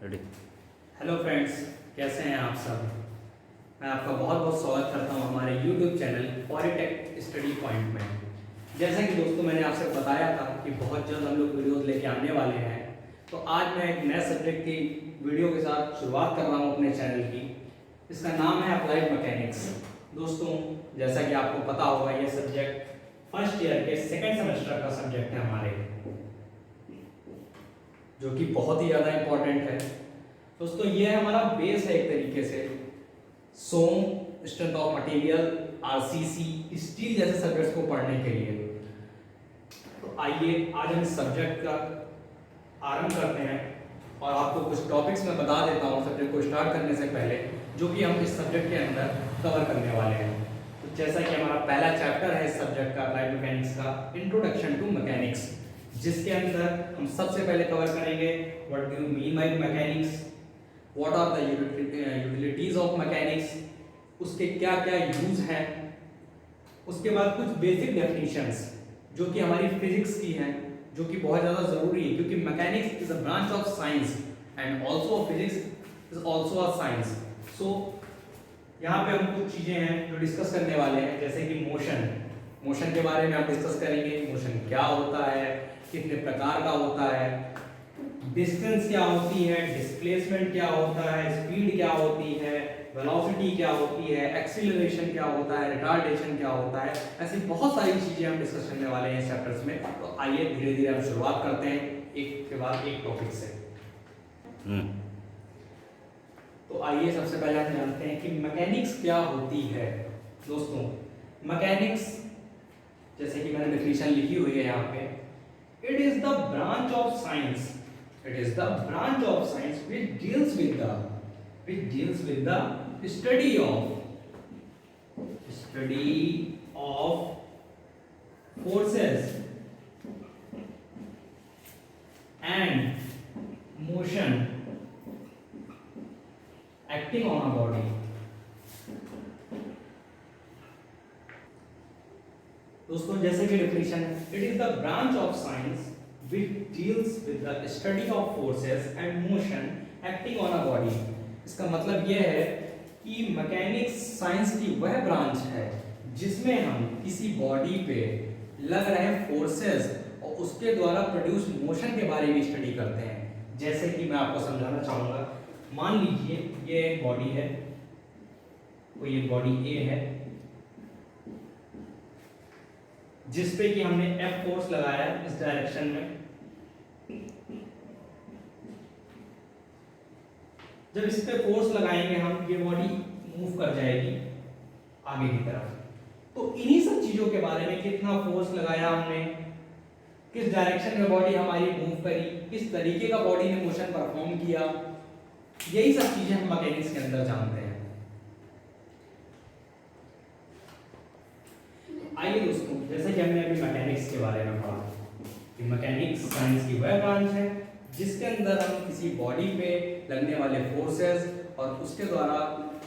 Ready. Hello friends, कैसे हैं आप सब। मैं आपका बहुत बहुत स्वागत करता हूं हमारे YouTube channel polytech study point में। जैसा कि दोस्तों मैंने आपसे बताया था कि बहुत जल्द हम लोग वीडियोस लेके आने वाले हैं, तो आज मैं एक नए सब्जेक्ट की वीडियो के साथ शुरुआत कर रहा हूं अपने चैनल की। इसका नाम है अप्लाइड मैकेनिक्स। दोस्तों, जैसा कि आपको पता होगा, ये सब्जेक्ट फर्स्ट ईयर के सेकेंड सेमेस्टर का सब्जेक्ट है हमारे, जो कि बहुत ही ज़्यादा इम्पोर्टेंट है। दोस्तों, ये हमारा बेस है एक तरीके से। Some, strength of material, RCC, steel जैसे सब्जेक्ट्स को पढ़ने के लिए। तो आइए आज हम इस सब्जेक्ट का आरंभ करते हैं और आपको कुछ टॉपिक्स मैं बता देता हूँ सब्जेक्ट को स्टार्ट करने से पहले, जो कि हम इस सब्जेक्ट के अंदर कवर करने वाले हैं। तो जैसा कि हमारा पहला चैप्टर है इस सब्जेक्ट का, अप्लाइड मैकेनिक्स का, इंट्रोडक्शन टू मैकेनिक्स, जिसके अंदर हम सबसे पहले कवर करेंगे what do you mean by mechanics, what are the utilities of mechanics, उसके क्या क्या यूज हैं। उसके बाद कुछ बेसिक डेफिनेशंस जो कि हमारी फिजिक्स की हैं, जो कि बहुत ज़्यादा ज़रूरी है, क्योंकि mechanics is a branch of science and also physics is also a science. So यहाँ पे हम कुछ चीज़ें हैं जो डिस्कस करने वाले हैं, जैसे कि मोशन के बारे में हम डिस्कस करेंगे। मोशन क्या होता है, कितने प्रकार का होता है, डिस्टेंस क्या होती है, डिस्प्लेसमेंट क्या होता है, स्पीड क्या होती है, वेलोसिटी क्या होती है, एक्सीलरेशन क्या होता है, रिटार्डेशन क्या होता है। ऐसी बहुत सारी चीजें हम डिस्कस करने वाले हैं इस चैप्टर्स में। तो आइए धीरे धीरे हम शुरुआत करते हैं एक के बाद एक टॉपिक से। तो आइए सबसे पहले हम जानते हैं कि मैकेनिक्स क्या होती है। दोस्तों, मैकेनिक्स, जैसे कि मैंने डेफिनेशन लिखी हुई है यहाँ पे, it is the branch of science, it is the branch of science which deals with the study of forces and motion acting on a body। दोस्तों, जैसे कि डेफिनेशन है, it is the branch of science which deals with the study of forces and motion acting on a body। इसका मतलब यह है कि mechanics science की वह ब्रांच है जिसमें हम किसी बॉडी पे लग रहे फोर्सेस और उसके द्वारा प्रोड्यूस मोशन के बारे में स्टडी करते हैं। जैसे कि मैं आपको समझाना चाहूँगा, मान लीजिए ये एक बॉडी है, तो ये बॉडी ए है, जिस पे कि हमने F फोर्स लगाया है इस डायरेक्शन में। जब इस पे फोर्स लगाएंगे हम, ये बॉडी मूव कर जाएगी आगे की तरफ। तो इन्हीं सब चीजों के बारे में, कितना फोर्स लगाया हमने, किस डायरेक्शन में बॉडी हमारी मूव करी, किस तरीके का बॉडी ने मोशन परफॉर्म किया, यही सब चीजें हम मैकेनिक्स के अंदर जानते हैं। आइए दोस्तों, जैसे कि हमने अभी मैकेनिक्स के बारे में पढ़ा कि मैकेनिक्स साइंस की वह ब्रांच है जिसके अंदर हम किसी बॉडी पे लगने वाले फोर्सेस और उसके द्वारा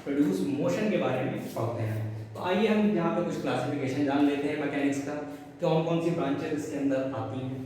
प्रोड्यूस मोशन के बारे में पढ़ते हैं। तो आइए हम यहाँ पे कुछ क्लासिफिकेशन जान लेते हैं मैकेनिक्स का, कौन कौन सी ब्रांचेस इसके अंदर आती हैं।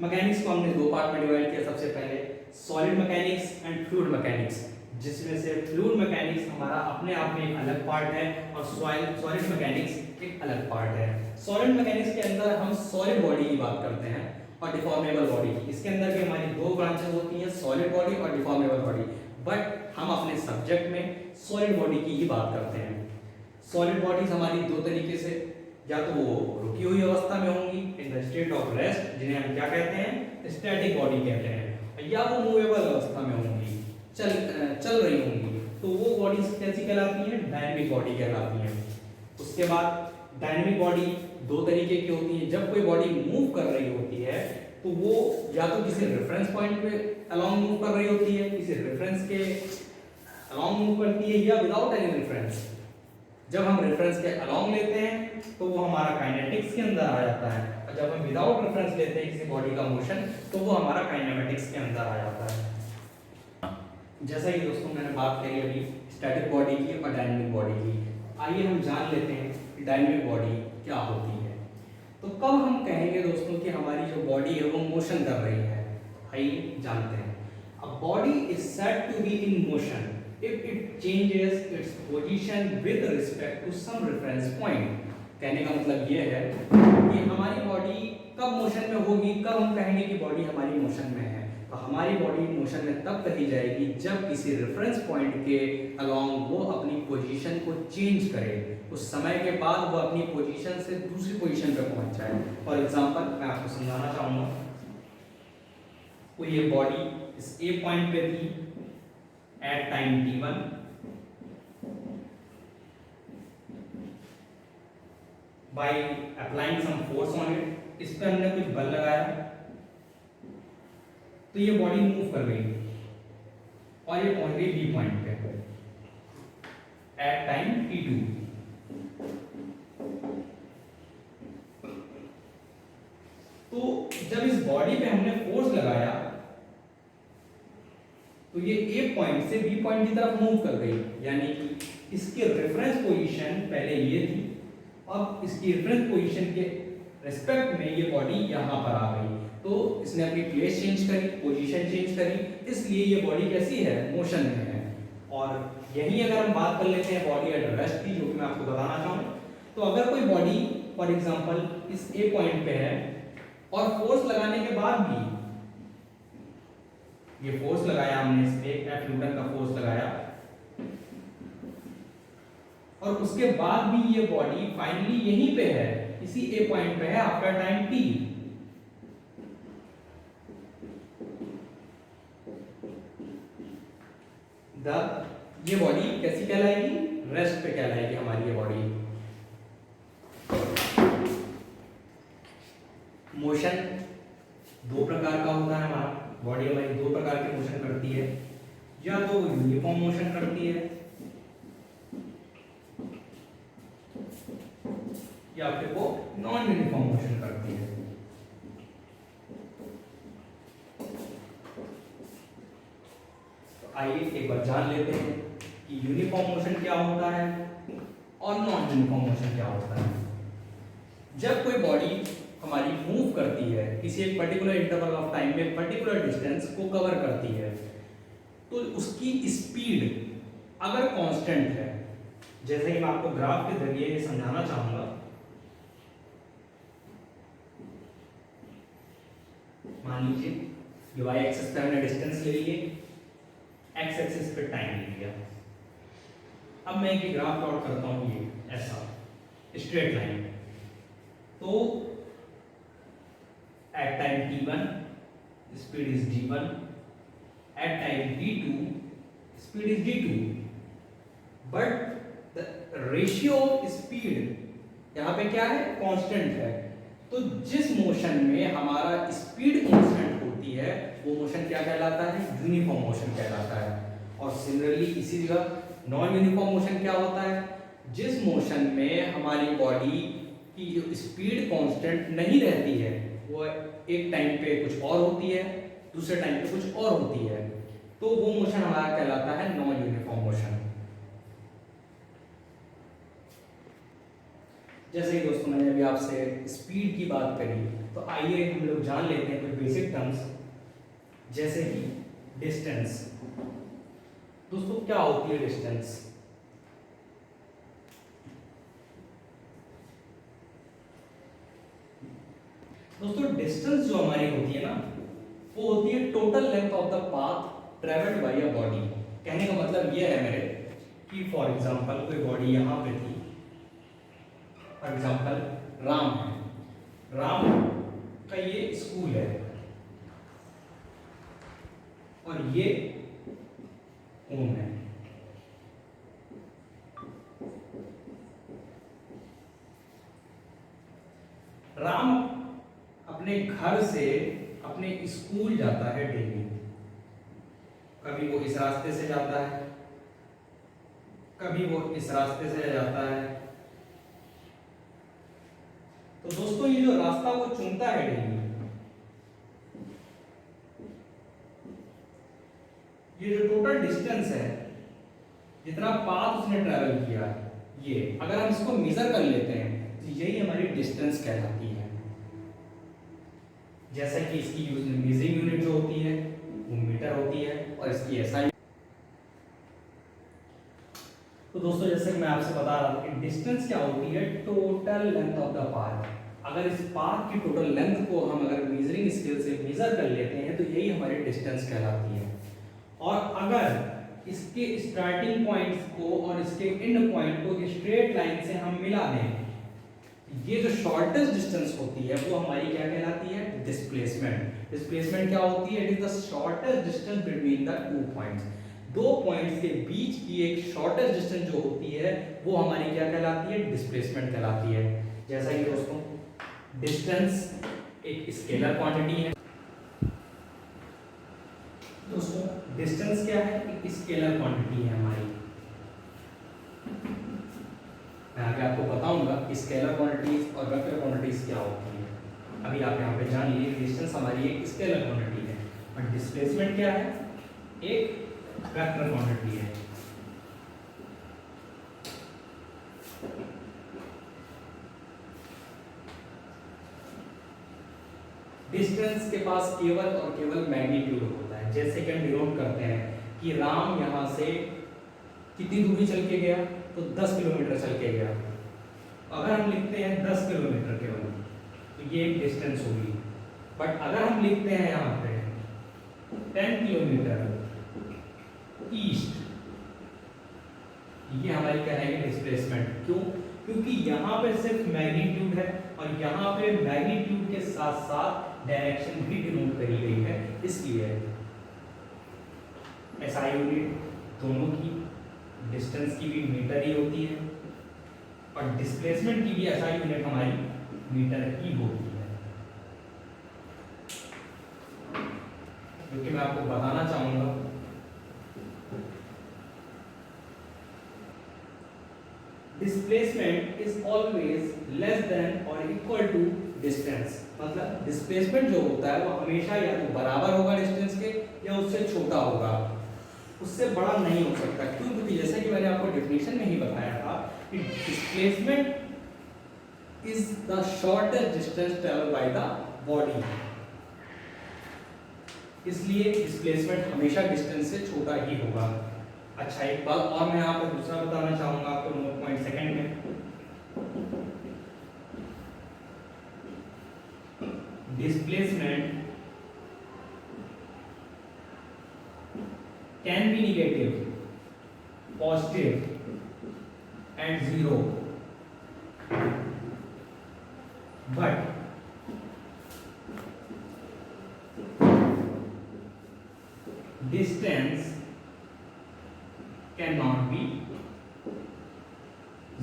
मैकेनिक्स को हमने दो पार्ट में डिवाइड किया। सबसे पहले solid mechanics and fluid mechanics, जिसमें से फ्लूइड मैकेनिक्स हमारा अपने आप में एक अलग पार्ट है और सॉलिड मैकेनिक्स एक अलग पार्ट है। सॉलिड मैकेनिक्स के अंदर हम सॉलिड बॉडी की बात करते हैं और डिफॉर्मेबल बॉडी की। इसके अंदर भी हमारी दो ब्रांचेस होती हैं, सॉलिड बॉडी और डिफॉर्मेबल बॉडी, बट हम अपने सब्जेक्ट में सॉलिड बॉडी की ही बात करते हैं। सॉलिड बॉडीज हमारी दो तरीके से, या तो वो रुकी हुई अवस्था में होंगी in the state of rest, जिन्हें हम क्या कहते हैं, स्टैटिक बॉडी कहते हैं, या वो मूवेबल अवस्था में होंगी, चल रही होंगी, तो वो बॉडीज कैसी कहलाती हैं, डायनेमिक बॉडी कहलाती हैं। उसके बाद डायनेमिक बॉडी दो तरीके की होती है। जब कोई बॉडी मूव कर रही होती है तो वो या तो किसी रेफरेंस पॉइंट पे अलोंग मूव कर रही होती है, किसी रेफरेंस के अलोंग मूव करती है, या विदाउट एनी रेफरेंस। जब हम रेफरेंस के अलोंग लेते हैं तो वो हमारा काइनेटिक्स के अंदर आ जाता है, और जब हम विदाउट रेफरेंस लेते हैं किसी बॉडी का मोशन तो वो हमारा काइनेमेटिक्स के अंदर आ जाता है। जैसा कि दोस्तों मैंने बात करी अभी स्टैटिक बॉडी की और डायनेमिक बॉडी की, आइए हम जान लेते हैं कि डायनेमिक बॉडी क्या होती है। तो कब हम कहेंगे दोस्तों कि हमारी जो बॉडी है वो मोशन कर रही है, आइए जानते हैं। अब body is said to be in motion if it changes its position with respect to some reference point. कहने का मतलब ये है कि हमारी बॉडी कब मोशन में होगी, कब हम कहेंगे कि बॉडी हमारी मोशन में है। तो हमारी बॉडी मोशन में तब कही जाएगी जब किसी रेफरेंस पॉइंट के अलोंग वो अपनी पोजीशन को चेंज करे, उस समय के बाद वो अपनी पोजीशन से दूसरी पोजीशन पे पहुंच जाए। फॉर एग्जांपल मैं आपको समझाना चाहूंगा, कोई ये बॉडी इस ए पॉइंट पे थी at time t1, by applying some force on it, इस पे हमने कुछ बल लगाया तो ये बॉडी मूव कर गई और ये पहुंच गई बी पॉइंट पे एट टाइम t2। तो जब इस बॉडी पे हमने फोर्स लगाया तो ये ए पॉइंट से बी पॉइंट की तरफ मूव कर गई, यानी कि इसकी रेफरेंस पोजीशन पहले ये थी, अब इसकी रेफरेंस पोजीशन के रिस्पेक्ट में ये बॉडी यहाँ पर आ गई। तो इसने अपनी प्लेस चेंज करी, पोजीशन चेंज करी, इसलिए ये बॉडी कैसी है, मोशन में है। और यही अगर हम बात कर लेते हैं बॉडी एट रेस्ट की, जो कि मैं आपको बताना चाहूँ, तो अगर कोई बॉडी फॉर एग्जांपल इस ए पॉइंट पे है और फोर्स लगाने के बाद भी, ये फोर्स लगाया हमने इस पे, एफ न्यूटन का फोर्स लगाया, और उसके बाद भी ये बॉडी फाइनली यहीं पे है, इसी ए पॉइंट पे है आफ्टर टाइम टी। ये बॉडी कैसी कहलाएगी, रेस्ट पे कहलाएगी हमारी ये बॉडी। मोशन दो प्रकार का होता है, हमारा बॉडी हमारी दो प्रकार के मोशन करती है, या तो यूनिफॉर्म मोशन करती है या फिर वो नॉन यूनिफॉर्म मोशन करती है। तो आइए एक बार जान लेते हैं कि यूनिफॉर्म मोशन क्या होता है और नॉन यूनिफॉर्म मोशन क्या होता है। जब कोई बॉडी हमारी मूव करती है किसी एक पर्टिकुलर इंटरवल ऑफ टाइम में पर्टिकुलर डिस्टेंस को कवर करती है, तो उसकी स्पीड अगर कांस्टेंट है, जैसे कि मैं आपको ग्राफ के जरिए समझाना चाहूंगा, मान लीजिए ये वाई एक्सिस पे हमने डिस्टेंस ले लिए, एक्स एक्सिस पे टाइम ले लिया। अब मैं एक ग्राफ प्लॉट करता हूं, ये ऐसा स्ट्रेट लाइन। तो at time t1 speed is d1, at time d2 speed is d2, but the ratio of speed यहाँ पे क्या है, कांस्टेंट है। तो जिस मोशन में हमारा स्पीड कांस्टेंट होती है वो मोशन क्या कहलाता है, यूनिफॉर्म मोशन कहलाता है। और सिमिलरली इसी जगह नॉन यूनिफॉर्म मोशन क्या होता है, जिस मोशन में हमारी बॉडी की स्पीड कांस्टेंट नहीं रहती है, वो एक टाइम पे कुछ और होती है, दूसरे टाइम पे कुछ और होती है, तो वो मोशन हमारा कहलाता है नॉन यूनिफॉर्म मोशन। जैसे कि दोस्तों मैंने अभी आपसे स्पीड की बात करी, तो आइए हम लोग जान लेते हैं कुछ बेसिक टर्म्स, जैसे कि डिस्टेंस। दोस्तों क्या होती है डिस्टेंस? दोस्तों डिस्टेंस जो हमारी होती है ना, वो होती है total length of the path travelled by a body. कहने का मतलब ये है मेरे कि फॉर एग्जांपल कोई बॉडी यहाँ पे थी, फॉर एग्जांपल राम है, राम का ये स्कूल है और ये होम है। राम अपने घर से अपने स्कूल जाता है डेली, कभी वो इस रास्ते से जाता है, कभी वो इस रास्ते से जाता है। तो दोस्तों ये जो रास्ता वो चुनता है डेली, ये जो टोटल डिस्टेंस है, जितना पाथ उसने ट्रैवल किया, ये अगर हम इसको मेजर कर लेते हैं तो यही हमारी डिस्टेंस कहलाती है। जैसा कि इसकी मेजरिंग यूनिट जो होती है वो मीटर होती है और इसकी एसआई। तो दोस्तों जैसे कि मैं आपसे बता रहा था कि डिस्टेंस क्या होती है, total length of the path. अगर इस पाथ की टोटल लेंथ को हम अगर मेजरिंग स्केल से मेजर कर लेते हैं तो यही हमारी डिस्टेंस कहलाती है। और अगर इसके स्टार्टिंग पॉइंट्स को और इसके एंड पॉइंट को स्ट्रेट लाइन से हम मिला दें, ये जो शॉर्टेस्ट डिस्टेंस होती है वो हमारी क्या कहलाती है, डिस्प्लेसमेंट। डिस्प्लेसमेंट क्या होती है, it is the shortest distance between the two points. दो पॉइंट्स के बीच की एक शॉर्टेस्ट डिस्टेंस जो होती है वो हमारी क्या कहलाती है, डिस्प्लेसमेंट कहलाती है। जैसा कि दोस्तों डिस्टेंस एक स्केलर क्वांटिटी है। दोस्तों डिस्टेंस क्या है, एक स्केलर क्वांटिटी है हमारी। मैं आगे आपको बताऊंगा स्केलर क्वांटिटीज और वेक्टर क्वांटिटीज क्या होती है। अभी आप यहाँ पे जान लीजिए डिस्टेंस हमारी एक स्केलर क्वांटिटी है और डिस्प्लेसमेंट क्या है, एक वेक्टर क्वांटिटी है। डिस्टेंस के पास केवल और केवल मैग्नीट्यूड होता है। जैसे कि हम डिनोट करते हैं कि राम यहाँ से कितनी दूरी चल के गया, तो 10 किलोमीटर चल के गया। अगर हम लिखते हैं 10 किलोमीटर केवल तो ये एक डिस्टेंस होगी। बट अगर हम लिखते हैं यहाँ पे 10 किलोमीटर ईस्ट, ये हमारी कहलाएगी डिस्प्लेसमेंट। क्यों? क्योंकि यहाँ पे सिर्फ मैग्नीट्यूड है और यहाँ पे मैग्नीट्यूड के साथ साथ डायरेक्शन भी डिनोट करी गई है, इसलिए एसआई यूनिट दोनों की, डिस्टेंस की भी मीटर ही होती है और डिस्प्लेसमेंट की भी एसआई यूनिट हमारी मीटर ही होती है। क्योंकि मैं आपको बताना चाहूंगा displacement is always less than और इक्वल टू डिस्टेंस। मतलब डिस्प्लेसमेंट जो होता है वो हमेशा या तो बराबर होगा डिस्टेंस के या उससे छोटा होगा, उससे बड़ा नहीं हो सकता। क्यों? क्योंकि जैसा कि मैंने आपको डेफिनेशन में ही बताया था कि displacement is the shortest distance travelled by the body, इसलिए डिस्प्लेसमेंट हमेशा डिस्टेंस से छोटा ही होगा। अच्छा एक बात और मैं यहाँ पर दूसरा बताना चाहूंगा आपको नोट पॉइंट सेकंड में, displacement can be negative, positive and zero, but distance can not be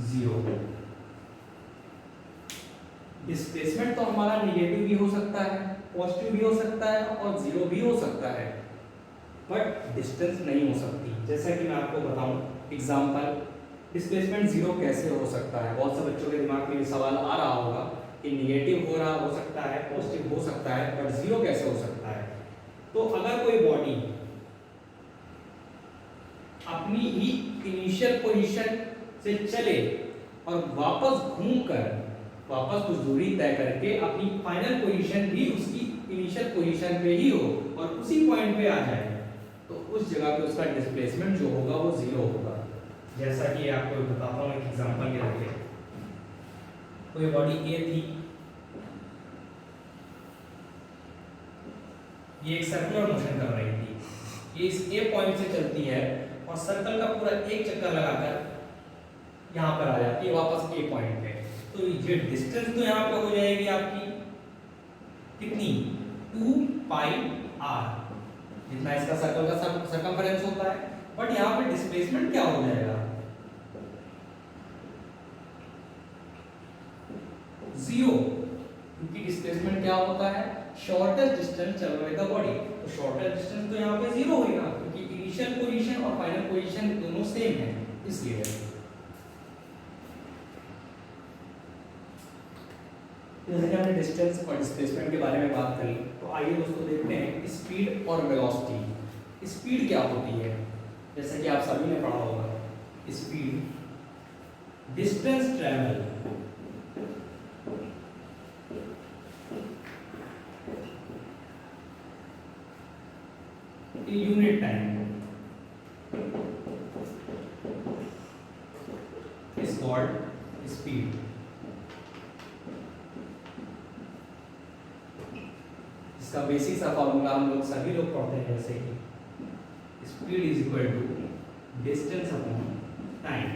zero. Displacement तो हमारा निगेटिव भी हो सकता है, पॉजिटिव भी हो सकता है और जीरो भी हो सकता है, बट डिस्टेंस नहीं हो सकती। जैसा कि मैं आपको बताऊं एग्जांपल, डिस्प्लेसमेंट जीरो कैसे हो सकता है। बहुत से बच्चों के दिमाग में ये सवाल आ रहा होगा कि निगेटिव हो सकता है, पॉजिटिव हो सकता है, बट जीरो कैसे हो सकता है। तो अगर कोई बॉडी अपनी ही इनिशियल पोजीशन से चले और वापस घूमकर वापस कुछ दूरी तय करके अपनी फाइनल पोजीशन भी उसकी इनिशियल पोजीशन पे ही हो और उसी पॉइंट पे आ जाए, तो उस जगह पे उसका डिस्प्लेसमेंट जो होगा वो जीरो होगा। जैसा कि आपको बताता हूँ एक एग्जांपल के लिए, कोई बॉडी ए थी, ये एक सर्कुलर मोशन कर रही थी, ये इस ए पॉइंट से चलती है और सर्कल का पूरा एक चक्कर लगाकर यहाँ पर आ जाती है वापस ए पॉइंट पे। तो ये डिस्टेंस तो यहाँ पे हो जाएगी आपकी कितनी, 2 पाई r, जितना इसका सर्कल का सरकमफेरेंस होता है। बट यहाँ पे डिस्प्लेसमेंट क्या हो जाएगा, जीरो, क्योंकि डिस्प्लेसमेंट क्या होता है, shortest distance travelled by the body. तो शॉर्टेस्ट डिस्टेंस तो यहाँ पे जीरो होगा क्योंकि इनिशियल पोजीशन और फाइनल पोजीशन दोनों सेम है, इसलिए। जैसे कि हमने डिस्टेंस और डिस्प्लेसमेंट के बारे में बात करी, तो आइए दोस्तों देखते हैं स्पीड और वेलोसिटी। स्पीड क्या होती है, जैसे कि आप सभी ने पढ़ा होगा, speed distance travel called speed. इसका बेसिक सा फॉर्मूला हम लोग सभी लोग पढ़ते हैं, जैसे कि speed is equal to distance upon time.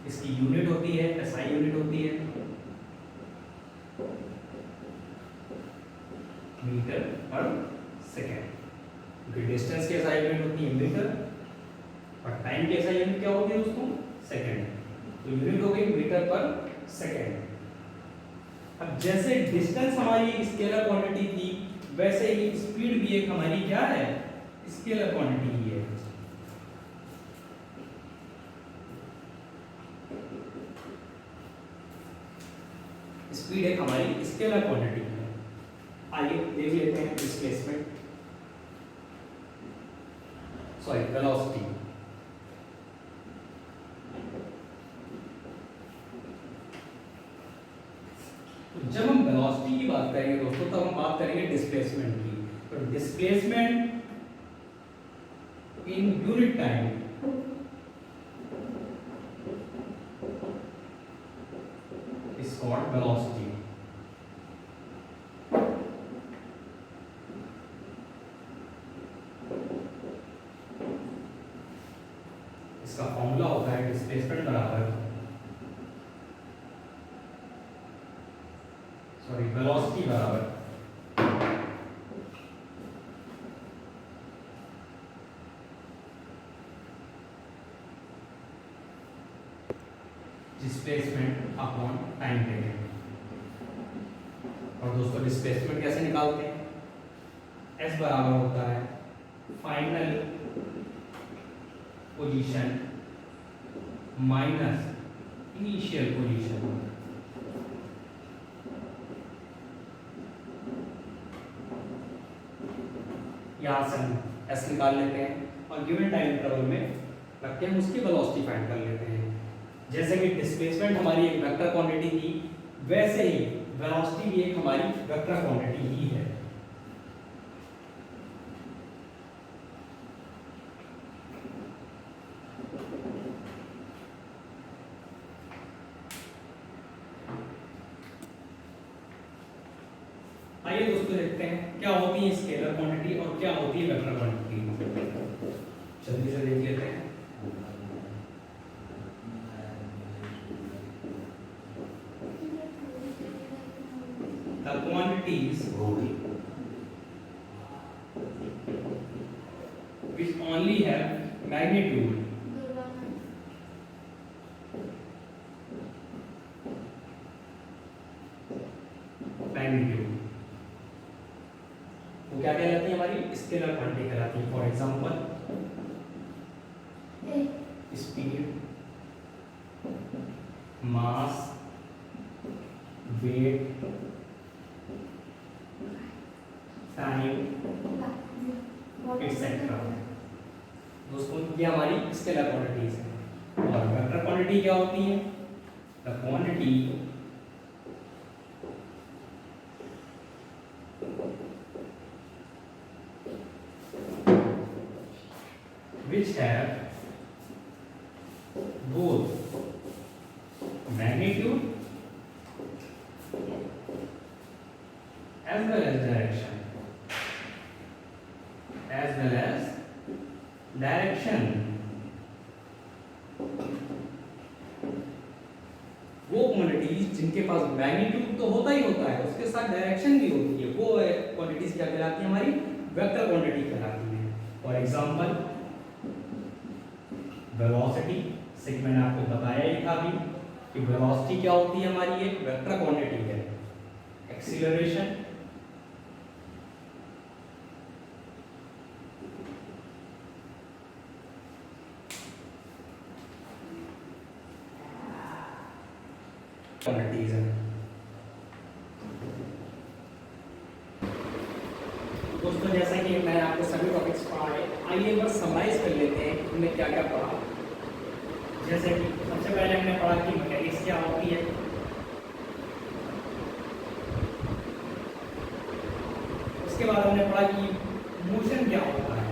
इसकी यूनिट होती है एसआई यूनिट होती है मीटर पर सेकेंड, क्योंकि डिस्टेंस की एसआई यूनिट होती है मीटर और टाइम की एसआई यूनिट क्या होती है दोस्तों, सेकेंड। तो यूनिट हो गई मीटर पर सेकेंड। अब जैसे डिस्टेंस हमारी स्केलर क्वांटिटी थी, वैसे ही स्पीड भी एक हमारी क्या है, स्केलर क्वांटिटी ही है। स्पीड एक हमारी स्केलर क्वांटिटी है। आइए देख लेते हैं डिस्प्लेसमेंट, सॉरी वेलोसिटी। जब हम वेलोसिटी की बात करेंगे दोस्तों, तब हम बात करेंगे डिस्प्लेसमेंट की। तो displacement in unit time is called velocity. इसका फॉर्मूला होता है डिस्प्लेसमेंट बराबर वेलोसिटी बराबर डिस्प्लेसमेंट अपॉन टाइम टेकन। और दोस्तों डिस्प्लेसमेंट कैसे निकालते हैं, एस बराबर होता है final position minus initial position. यहाँ से हम एस निकाल लेते हैं और गिवन टाइम इंटरवल में रख के हम उसकी वेलोसिटी फाइंड कर लेते हैं। जैसे कि डिस्प्लेसमेंट हमारी एक वेक्टर क्वांटिटी थी, वैसे ही वेलोसिटी भी एक हमारी वेक्टर क्वांटिटी ही है। आइए दोस्तों देखते हैं क्या होती है स्केलर क्वांटिटी और क्या होती है वेक्टर क्वांटिटी। जल्दी से देख लेते हैं। The quantities which only have magnitude वो क्या कहलाती है, हमारी स्केलर क्वांटिटी कहलाती है। For example speed, mass, weight, time etcetera. दोस्तों ये हमारी स्केलर क्वांटिटीज है। और वेक्टर क्वांटिटी क्या होती है, the quantity which have both magnitude as well as direction, वो क्वांटिटीज जिनके पास मैग्नीट्यूड तो होता ही होता है, उसके साथ डायरेक्शन भी होती है, वो क्वांटिटीज क्या कहलाती है, हमारी वेक्टर क्वांटिटी कहलाती है। फॉर एग्जांपल वेलोसिटी, से मैंने आपको बताया ही था अभी कि वेलोसिटी क्या होती है, हमारी एक वेक्टर क्वांटिटी है। एक्सीलरेशन, क्वांटिटीज है। दोस्तों जैसा कि मैंने आपको सभी टॉपिक्स पढ़ाए, आइए एक बार समराइज कर लेते हैं कि हमने क्या क्या पढ़ा। जैसे कि सबसे पहले हमने पढ़ा कि मैकेनिक्स क्या होती है, उसके बाद हमने पढ़ा कि मोशन क्या होता है,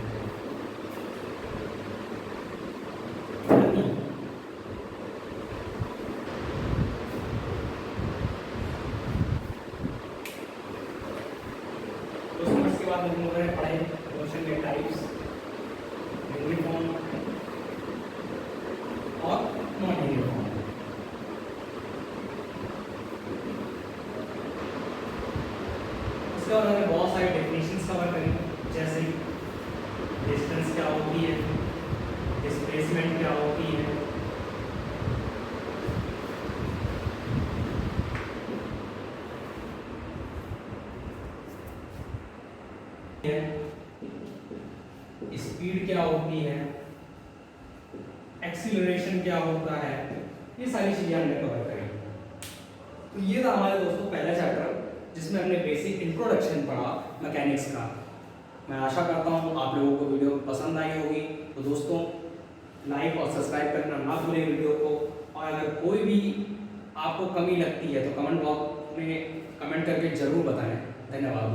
स्पीड क्या होती है, एक्सीलरेशन क्या होता है, ये सारी चीज़ें हमने कवर करी। तो ये था हमारे दोस्तों पहला चैप्टर जिसमें हमने बेसिक इंट्रोडक्शन पढ़ा मैकेनिक्स का। मैं आशा करता हूँ आप लोगों को वीडियो पसंद आई होगी। तो दोस्तों लाइक और सब्सक्राइब करना ना भूलें वीडियो को, और अगर कोई भी आपको कमी लगती है तो कमेंट बॉक्स में कमेंट करके ज़रूर बताएं। धन्यवाद दोस्तों।